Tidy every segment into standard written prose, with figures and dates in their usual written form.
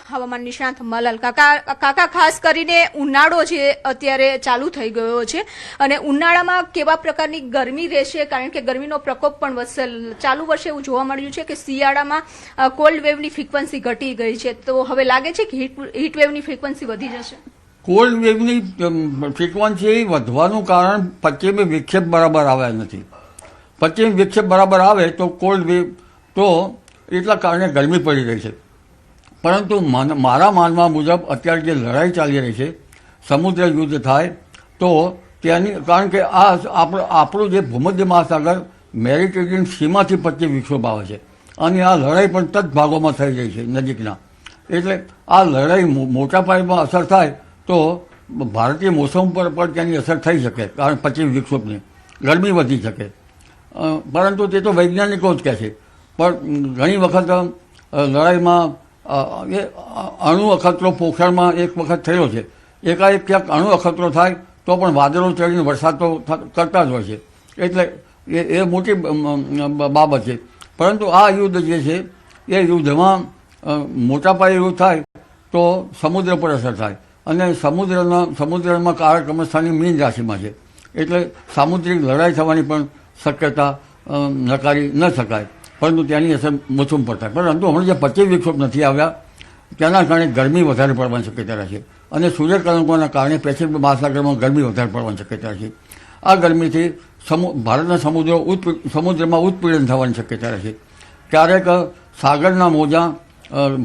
હવામાન નિષ્ણાત મલાલ કાકા ખાસ કરીને ઉનાળો જે અત્યારે ચાલુ થઈ ગયો છે અને ઉનાળામાં કેવા પ્રકારની ગરમી રહેશે, કારણ કે ગરમીનો પ્રકોપ પણ વધશે. ચાલુ વર્ષે એવું જોવા મળ્યું છે કે શિયાળામાં કોલ્ડ વેવની ફ્રીક્વન્સી ઘટી ગઈ છે, તો હવે લાગે છે કે હીટ વેવની ફ્રીક્વન્સી વધી જશે. કોલ્ડ વેવની ફ્રીક્વન્સી વધવાનું કારણ પશ્ચિમી વિક્ષેપ બરાબર આવ્યા નથી. પશ્ચિમી વિક્ષેપ બરાબર આવે તો કોલ્ડ વેવ તો એટલા કારણે ગરમી પડી રહી છે. પરંતુ મારા માનવા મુજબ અત્યારે જે લડાઈ ચાલી રહી છે, સમુદ્ર યુદ્ધ થાય તો ત્યાંની, કારણ કે આ આપણું જે ભૂમધ્ય મહાસાગર મેડિટેરિયન સીમાથી પશ્ચિમ વિક્ષેપ આવે છે અને આ લડાઈ પણ તજ ભાગોમાં થઈ રહી છે નજીકના. એટલે આ લડાઈ મોટા પાયેમાં અસર થાય તો ભારતીય મોસમ પર પણ તેની અસર થઈ શકે, કારણ પશ્ચિમ વિક્ષેપની ગરમી વધી શકે. પરંતુ તે તો વૈજ્ઞાનિકો જ કહે છે. પણ ઘણી વખત લડાઈમાં અણુ અખતરો પોખરણમાં એક વખત થયો છે. એકાએક ક્યાંક અણુ અખતરો થાય તો પણ વાદળો ચડીને વરસાદ તો કરતા જ હોય છે. એટલે એ મોટી બાબત છે. પરંતુ આ યુદ્ધ જે છે એ યુદ્ધમાં મોટા પાયે યુદ્ધ થાય તો સમુદ્ર પર અસર થાય અને સમુદ્રમાં કાળક્રમ સ્થાની મીન રાશિમાં છે. એટલે સામુદ્રિક લડાઈ થવાની પણ શક્યતા નકારી ન શકાય, પરંતુ તેની અસર મોસમ પર થાય. પરંતુ હમણાં જે પશ્ચિમ વિક્ષેપ નથી આવ્યા તેના કારણે ગરમી વધારે પડવાની શક્યતા રહે છે અને સૂર્યકળંકોના કારણે પેસિફિક મહાસાગરમાં ગરમી વધારે પડવાની શક્યતા રહે છે. આ ગરમીથી ભારતના સમુદ્રમાં ઉત્પીડન થવાની શક્યતા રહે છે. ક્યારેક સાગરના મોજા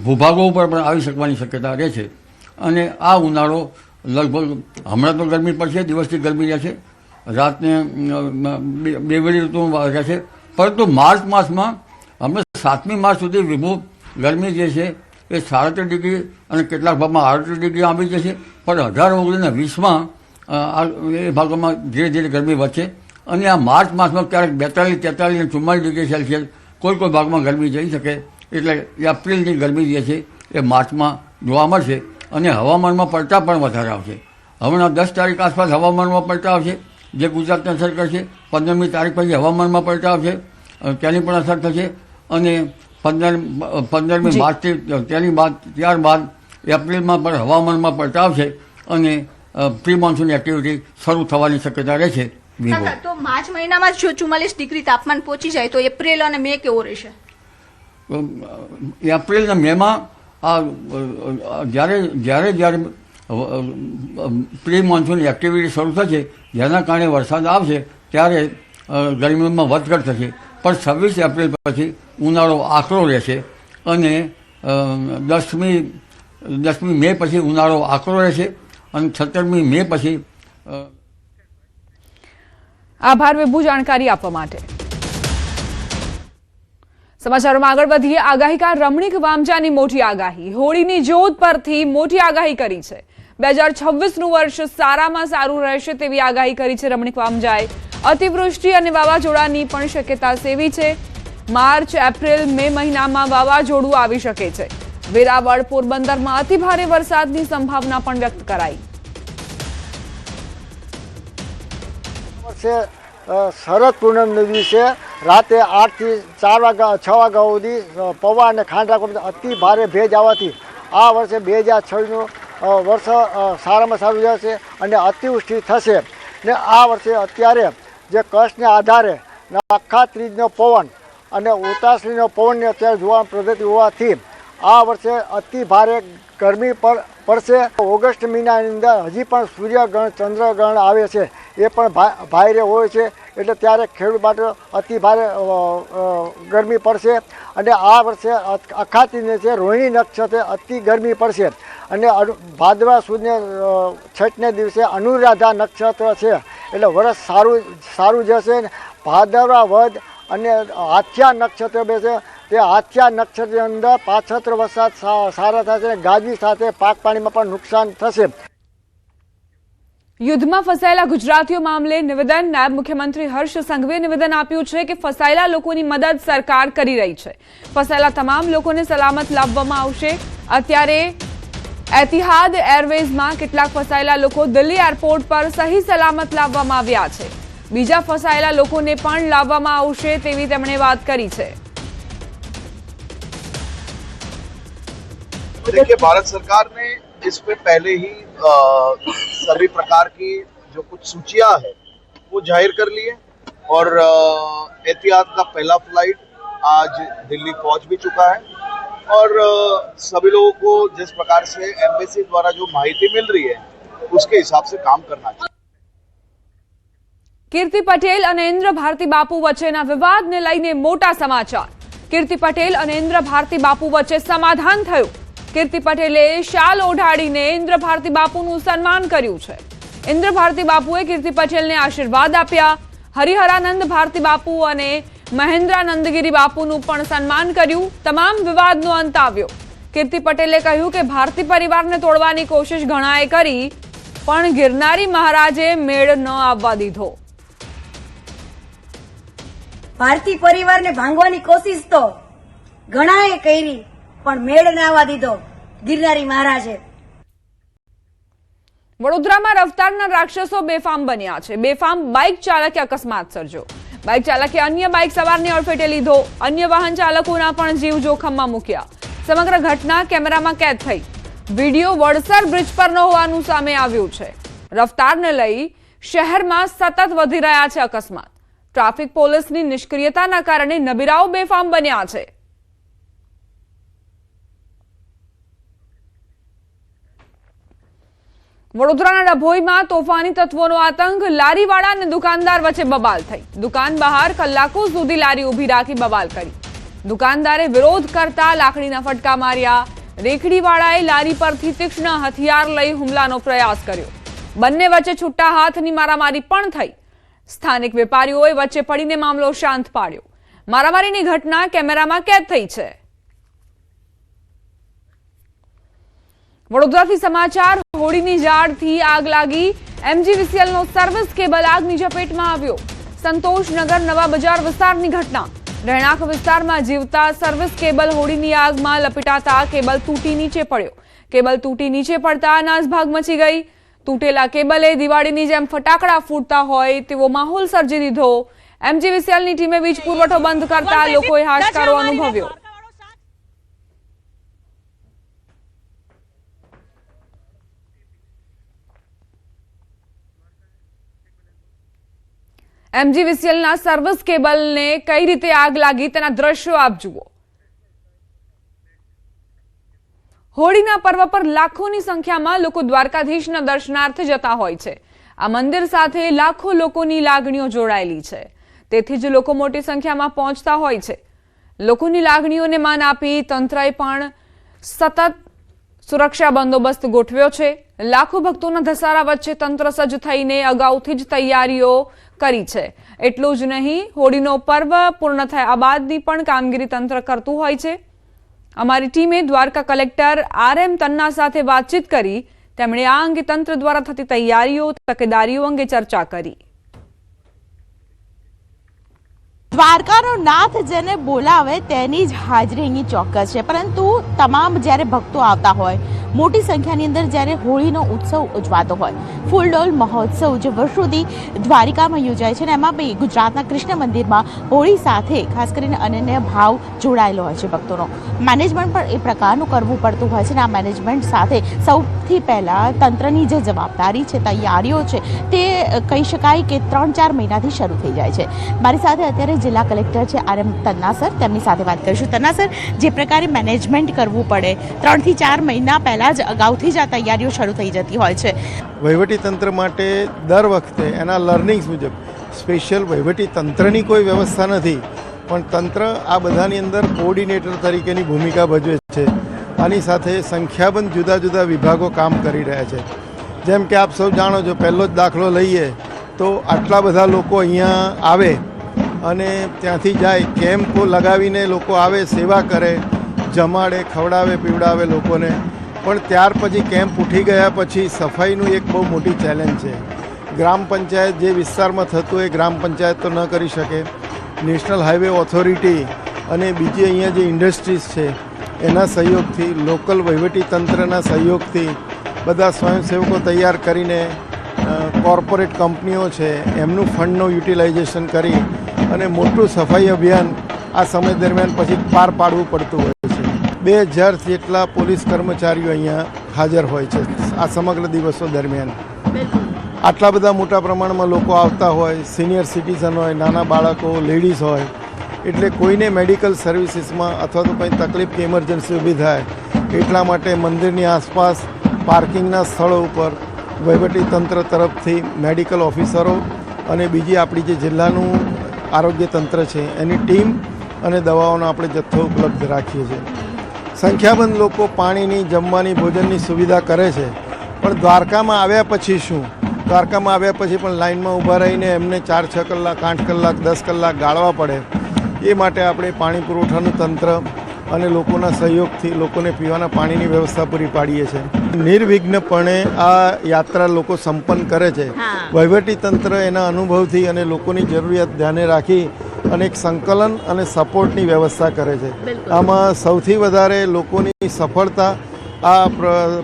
ભૂભાગો ઉપર પણ આવી શકવાની શક્યતા રહે છે. અને આ ઉનાળો લગભગ હમણાં તો ગરમી પડશે, દિવસથી ગરમી રહે છે, રાતને બેવડી ઋતુમાં રહે છે. પરંતુ માર્ચ માસમાં હમણાં 7મી માર્ચ સુધી વિભુ ગરમી જે છે એ 37 ડિગ્રી અને કેટલાક ભાગમાં 38 ડિગ્રી આવી જશે. પણ 1819-20માં એ ભાગોમાં ધીરે ધીરે ગરમી વધશે અને આ માર્ચ માસમાં ક્યારેક 42, 43 અને 44 ડિગ્રી સેલ્સિયસ કોઈ ભાગમાં ગરમી જઈ શકે. એટલે એપ્રિલની ગરમી જે છે એ માર્ચમાં જોવા મળશે અને હવામાનમાં પલટા પણ વધારે આવશે. હમણાં 10 તારીખ આસપાસ હવામાનમાં પલટા આવશે જે ગુજરાતને અસર કરશે. 15મી તારીખ પછી હવામાનમાં પલટા આવશે, તેની પણ અસર થશે. અને 15મી માર્ચથી ત્યારબાદ એપ્રિલમાં પણ હવામાનમાં પલટા આવશે અને પ્રી મોન્સૂન એક્ટિવિટી શરૂ થવાની શક્યતા રહે છે. તો માર્ચ મહિનામાં જો 44 ડિગ્રી તાપમાન પહોંચી જાય તો એપ્રિલ અને મે કેવો રહેશે? એપ્રિલ અને મેમાં જ્યારે પ્રી મોન્સૂન એક્ટિવિટી શરૂ થશે, જેના કારણે વરસાદ આવશે, ત્યારે ગરમીમાં વધઘટ થશે. પણ 26 એપ્રિલ પછી ઉનાળો આકરો રહેશે અને 10મી મે પછી ઉનાળો આકરો રહેશે અને 17મી મે પછી. આભાર વિભુ જાણકારી આપવા માટે. સમાચારોમાં આગળ વધીએ. આગાહીકાર રમણીક વામજાની મોટી આગાહી. હોળીની જોત પરથી મોટી આગાહી કરી છે. 2026નું વર્ષ સારામાં સારું રહેશે તેવી આગાહી કરી છે રમણીક વામજાએ. અતિવૃષ્ટિ અને વાવાઝોડાની પણ શક્યતા સેવી છે. માર્ચ, એપ્રિલ, મે મહિનામાં વાવાઝોડું આવી શકે છે. વેરાવળ, પોરબંદરમાં અતિભારે વરસાદની સંભાવના પણ વ્યક્ત કરાઈ. શરદ પૂનમના દિવસે રાતે 8 થી 6 વાગ્યા સુધી પવન અને ખાંડરા અતિ ભારે ભેજ આવવાથી આ વર્ષે 2026નું વર્ષ સારામાં સારું જશે અને અતિવૃષ્ટિ થશે. ને આ વર્ષે અત્યારે જે કચ્છને આધારે આખા ત્રીજનો પવન અને ઉતાસણીનો પવનની અત્યારે જોવા પદ્ધતિ હોવાથી આ વર્ષે અતિ ભારે ગરમી પડશે. ઓગસ્ટ મહિનાની અંદર હજી પણ સૂર્યગ્રહણ, ચંદ્રગ્રહણ આવે છે, એ પણ ભારે હોય છે. એટલે ત્યારે ખેડૂત માટે અતિ ભારે ગરમી પડશે. અને આ વર્ષે અખાતીને છે રોહિણી નક્ષત્રે અતિ ગરમી પડશે. અને ભાદરવા સુદને છઠને દિવસે અનુરાધા નક્ષત્ર છે, એટલે વર્ષ સારું જશે. ભાદરવા વધ અને હાથિયા નક્ષત્ર બેસે, તે હાથિયા નક્ષત્રની અંદર પાછત્ર વરસાદ સારા થશે. ગાજવી સાથે પાક પાણીમાં પણ નુકસાન થશે. યુદ્ધમાં ફસાયેલા ગુજરાતીઓ મામલે નિવેદન. નાયબ મુખ્યમંત્રી હર્ષ સંઘવીએ નિવેદન આપ્યું છે કે ફસાયેલા લોકોની મદદ સરકાર કરી રહી છે. ફસાયેલા તમામ લોકોને સલામત લાવવામાં આવશે. અત્યારે એતિહાદ એરવેઝમાં કેટલાક ફસાયેલા લોકો દિલ્હી એરપોર્ટ પર સહી સલામત લાવવામાં આવ્યા છે. બીજા ફસાયેલા લોકોને પણ લાવવામાં આવશે તેવી તેમણે વાત કરી છે. देखिए, भारत सरकार ने इस पे पहले ही सभी प्रकार की जो कुछ सूचियां है वो जाहिर कर ली है और एहतियात का पहला फ्लाइट आज दिल्ली पहुंच भी चुका है और सभी लोगों को जिस प्रकार से एम्बेसी द्वारा जो माहिती मिल रही है उसके हिसाब से काम करना चाहिए। કીર્તિ પટેલ અને ઇન્દ્ર ભારતી બાપુ વચ્ચેના વિવાદને લઈને મોટા સમાચાર। કીર્તિ પટેલ અને ઇન્દ્ર ભારતી બાપુ વચ્ચે સમાધાન થયું। કીર્તિ પટેલે શાલ ઓઢાડીને ઇન્દ્ર ભારતી બાપુનું સન્માન કર્યું છે। ઇન્દ્ર ભારતી બાપુએ કીર્તિ પટેલને આશીર્વાદ આપ્યા। હરિહરાનંદ ભારતી બાપુ અને મહેન્દ્રાનંદગીરી બાપુનું પણ સન્માન કર્યું। તમામ વિવાદનો અંત આવ્યો। કીર્તિ પટેલે કહ્યું કે ભારતી પરિવારને તોડવાની કોશિશ ઘણાએ કરી પણ ગિરનારી મહારાજે મેળ ન આવવા દીધો। ભારતી પરિવારને ભાંગવાની કોશિશ તો ઘણાએ કરી પણ મેળ ના આવવા દીધો ગિરનારી મહારાજે। વડોદરામાં રફતારના રાક્ષસો બેફામ બન્યા છે। બેફામ બાઇક ચાલકે અકસ્માત સર્જ્યો। બાઇક ચાલકે અન્ય બાઇક સવારને અડફેટે લીધો। અન્ય વાહન ચાલકોના પણ જીવ જોખમમાં મૂક્યા। સમગ્ર ઘટના કેમેરામાં કેદ થઈ। વિડીયો વડસર બ્રિજ પરનો હોવાનું સામે આવ્યું છે। રફતારને લઈ શહેરમાં સતત વધી રહ્યા છે અકસ્માત। ટ્રાફિક પોલીસની નિષ્ક્રિયતાના કારણે નબીરાઓ બેફામ બન્યા છે। વડોદરાના ડભોઈમાં તોફાની તત્વોનો આતંક। લારીવાળા અને દુકાનદાર વચ્ચે બબાલ થઈ। દુકાન બહાર કલાકો સુધી લારી ઊભી રાખી બબાલ કરી। દુકાનદારે વિરોધ કરતા લાકડીના ફટકા માર્યા। રેખડીવાળાએ લારી પરથી તીક્ષ્ણ હથિયાર લઈ હુમલાનો પ્રયાસ કર્યો। બંને વચ્ચે છૂટા હાથની મારામારી પણ થઈ। સ્થાનિક વેપારીઓએ વચ્ચે પડીને મામલો શાંત પાડ્યો। મારામારીની ઘટના કેમેરામાં કેદ થઈ છે। વડોદરાથી સમાચાર। હોળીની ઝાડથી આગ લાગી। એમજીવીસીએલનો સર્વિસ કેબલ આગની ઝપેટમાં આવ્યો। સંતોષનગર નવા બજાર વિસ્તારની ઘટના। રહેણાંક વિસ્તારમાં જીવતા સર્વિસ કેબલ હોળીની આગમાં લપેટાતા કેબલ તૂટી નીચે પડ્યો। કેબલ તૂટી નીચે પડતા નાસભાગ મચી ગઈ। તૂટેલા કેબલે દિવાળીની જેમ ફટાકડા ફૂટતા હોય તેવો માહોલ સર્જી દીધો। એમજીવીસીએલની ટીમે વીજ પુરવઠો બંધ કરતા લોકોએ હાશકારો અનુભવ્યો। એમજીવીસીએલના સર્વિસ કેબલને કઈ રીતે આગ લાગી તેના દ્રશ્યો આપ જુઓ। હોળીના પર્વ પર લાખોની સંખ્યામાં લોકો દ્વારકાધીશના દર્શનાર્થે જતા હોય છે। આ મંદિર સાથે લાખો લોકોની લાગણીઓ જોડાયેલી છે। તેથી જ લોકો મોટી સંખ્યામાં પહોંચતા હોય છે। લોકોની લાગણીઓને માન આપી તંત્રએ પણ સતત સુરક્ષા બંદોબસ્ત ગોઠવ્યો છે। લાખો ભક્તોના ધસારા વચ્ચે તંત્ર સજ્જ થઈને અગાઉથી જ તૈયારીઓ કરી છે। એટલું જ નહીં, હોળીનો પર્વ પૂર્ણ થયા બાદની પણ કામગીરી તંત્ર કરતું હોય છે। અમારી ટીમે દ્વારકા કલેક્ટર RM તન્ના સાથે વાતચીત કરી। તેમણે આ અંગે તંત્ર દ્વારા થતી તૈયારીઓ તકેદારીઓ અંગે ચર્ચા કરી। દ્વારકાનો નાથ જેને બોલાવે તેની જ હાજરી અહીં ચોક્કસ છે। પરંતુ તમામ જ્યારે ભક્તો આવતા હોય, મોટી સંખ્યાની અંદર જ્યારે હોળીનો ઉત્સવ ઉજવાતો હોય, ફૂલડોલ મહોત્સવ જે વર્ષોથી દ્વારિકામાં યોજાય છે ને એમાં બી ગુજરાતના કૃષ્ણ મંદિરમાં હોળી સાથે ખાસ કરીને અનન્ય ભાવ જોડાયેલો હોય છે ભક્તોનો। મેનેજમેન્ટ પણ એ પ્રકારનું કરવું પડતું હોય છે ને આ મેનેજમેન્ટ સાથે સૌથી પહેલાં તંત્રની જે જવાબદારી છે, તૈયારીઓ છે તે કહી શકાય કે 3-4 મહિનાથી શરૂ થઈ જાય છે। મારી સાથે અત્યારે જિલ્લા કલેક્ટર છે RM તન્ના સર, તેમની સાથે વાત કરીશું। તન્ના સર, જે પ્રકારે મેનેજમેન્ટ કરવું પડે 3 થી 4 મહિના પહેલાં જ અગાઉથી જ આ તૈયારીઓ શરૂ થઈ જતી હોય છે। વહીવટી તંત્ર માટે દર વખતે એના લર્નિંગ્સ મુજબ સ્પેશિયલ વહીવટી તંત્રની કોઈ વ્યવસ્થા નથી, પણ તંત્ર આ બધાની અંદર કોઓર્ડિનેટર તરીકેની ભૂમિકા ભજવે છે। આની સાથે સંખ્યાબંધ જુદા જુદા વિભાગો કામ કરી રહ્યા છે। જેમ કે આપ સૌ જાણો છો, પહેલો જ દાખલો લઈએ તો આટલા બધા લોકો અહીંયા આવે અને ત્યાંથી જાય, કેમ્પો લગાવીને લોકો આવે, સેવા કરે, જમાડે, ખવડાવે, પીવડાવે લોકોને। પણ ત્યાર પછી કેમ્પ ઉઠી ગયા પછી સફાઈનું એક બહુ મોટી ચેલેન્જ છે। ગ્રામ પંચાયત જે વિસ્તારમાં થતું એ ગ્રામ પંચાયત તો ન કરી શકે। નેશનલ હાઈવે ઓથોરિટી અને બીજી અહીંયા જે ઇન્ડસ્ટ્રીઝ છે એના સહયોગથી, લોકલ વહીવટી તંત્રના સહયોગથી બધા સ્વયંસેવકો તૈયાર કરીને કોર્પોરેટ કંપનીઓ છે એમનું ફંડનું યુટિલાઇઝેશન કરી અને મોટું સફાઈ અભિયાન આ સમય દરમિયાન પછી પાર પાડવું પડતું હોય છે। 2000 જેટલા પોલીસ કર્મચારીઓ અહીંયા હાજર હોય છે આ સમગ્ર દિવસો દરમિયાન. આટલા બધા મોટા પ્રમાણમાં લોકો આવતા હોય, સિનિયર સિટીઝન હોય, નાના બાળકો, લેડીઝ હોય, એટલે કોઈને મેડિકલ સર્વિસીસમાં અથવા તો કંઈ તકલીફ કે ઇમરજન્સી ઊભી થાય એટલા માટે મંદિરની આસપાસ પાર્કિંગના સ્થળો ઉપર વહીવટી તંત્ર તરફથી મેડિકલ ઓફિસરો અને બીજી આપણી જે જિલ્લાનું આરોગ્ય તંત્ર છે એની ટીમ અને દવાઓનો આપણે જથ્થો ઉપલબ્ધ રાખીએ છીએ. સંખ્યાબંધ લોકો પાણીની, જમવાની, ભોજનની સુવિધા કરે છે, પણ દ્વારકામાં આવ્યા પછી શું? દ્વારકામાં આવ્યા પછી પણ લાઇનમાં ઊભા રહીને એમને 4-6 કલાક, 8 કલાક, 10 કલાક ગાળવા પડે. એ માટે આપણે પાણી પુરવઠાનું તંત્ર અને લોકોના સહયોગથી લોકોને પીવાના પાણીની વ્યવસ્થા પૂરી પાડીએ છીએ. નિર્વિઘ્નપણે આ યાત્રા લોકો સંપન્ન કરે છે. વહીવટી તંત્ર એના અનુભવથી અને લોકોની જરૂરિયાત ધ્યાને રાખી અને એક સંકલન અને સપોર્ટની વ્યવસ્થા કરે છે. આમાં સૌથી વધારે લોકોની સફળતા આ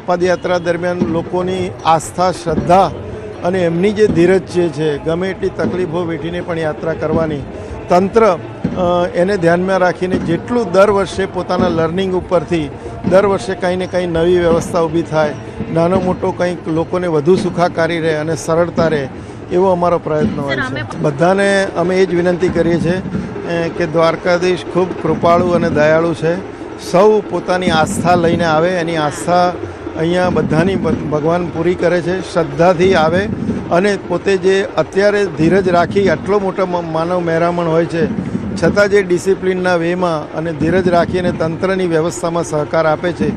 પદયાત્રા દરમિયાન લોકોની આસ્થા, શ્રદ્ધા અને એમની જે ધીરજ છે, ગમે એટલી તકલીફો વેઠીને પણ યાત્રા કરવાની, તંત્ર એને ધ્યાનમાં રાખીને જેટલું દર વર્ષે પોતાના લર્નિંગ ઉપરથી દર વર્ષે કંઈ ને કંઈ નવી વ્યવસ્થા ઊભી થાય, નાનો મોટો કંઈક લોકોને વધુ સુખાકારી રહે અને સરળતા રહે એવો અમારો પ્રયત્ન હોય છે. બધાને અમે એ જ વિનંતી કરીએ છીએ કે દ્વારકાધીશ ખૂબ કૃપાળુ અને દયાળુ છે. સૌ પોતાની આસ્થા લઈને આવે, એની આસ્થા અહીંયા બધાની ભગવાન પૂરી કરે છે. શ્રદ્ધાથી આવે અને પોતે જે અત્યારે ધીરજ રાખી આટલો મોટો માનવ મહેરામણ હોય છે છતાં જે ડિસિપ્લિનના વેમાં અને ધીરજ રાખીને તંત્રની વ્યવસ્થામાં સહકાર આપે છે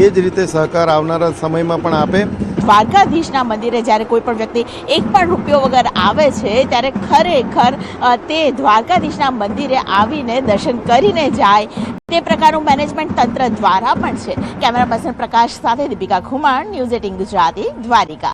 એ જ રીતે સહકાર આવનારા સમયમાં પણ આપે. દ્વારકાધીશના મંદિરે જ્યારે કોઈ પણ વ્યક્તિ એક પણ રૂપિયો વગર આવે છે ત્યારે ખરેખર તે દ્વારકાધીશના મંદિરે આવીને દર્શન કરીને જાય તે પ્રકારનું મેનેજમેન્ટ તંત્ર દ્વારા પણ છે. કેમેરા પર્સન પ્રકાશ સાથે દીપિકા ખુમાણ, ન્યૂઝ 18 ગુજરાતી, દ્વારિકા.